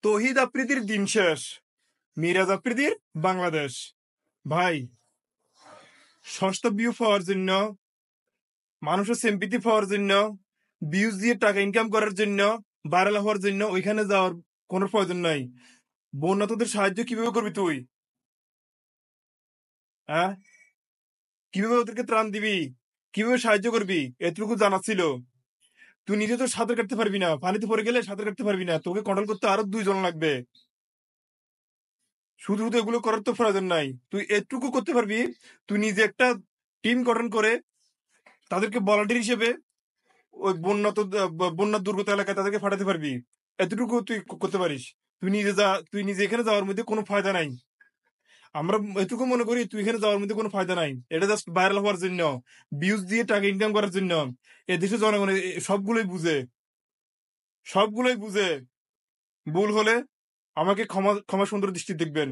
তহিদ আফ্রিদির দিন শেষ, মিরাজ আফ্রিদির বাংলাদেশ। ভাই, সস্তা ভিউ পাওয়ার জন্য, মানুষের সিম্পিতি পাওয়ার জন্য, ভিউজ দিয়ে টাকা ইনকাম করার জন্য, ভাইরাল হওয়ার জন্য ওইখানে যাওয়ার কোনো প্রয়োজন নাই। বন্যা তোদের সাহায্য কিভাবে করবি তুই? হ্যাঁ, কিভাবে ওদেরকে ত্রাণ দিবি? কিভাবে সাহায্য করবি? এতটুকু জানা ছিল? তুই নিজে তো সাঁতার কাটতে পারবি না, পানিতে পড়ে গেলে সাঁতার কাটতে পারবি না, তোকে কন্ট্রোল করতে আরো 2 জন লাগবে। শুধু শুধু এগুলো করার তো প্রয়োজন নাই, তুই এটুকু করতে পারবি। তুই নিজে একটা টিম গঠন করে তাদেরকে ভলান্টিয়ার হিসেবে ওই বন্যা দুর্গত এলাকায় তাদেরকে পাঠাতে পারবি। এতটুকু তুই করতে পারিস। তুই নিজে এখানে যাওয়ার মধ্যে কোনো ফায়দা নাই। আমরা এটুকু মনে করি তুই এখানে যাওয়ার মধ্যে কোনো ফায়দা নাই, এটা জাস্ট ভাইরাল হওয়ার জন্য, ভিউজ দিয়ে টাকা ইনকাম করার জন্য। এদেশে জনগণ সবগুলোই বুঝে। ভুল হলে আমাকে ক্ষমা ক্ষমা সুন্দর দৃষ্টি দেখবেন।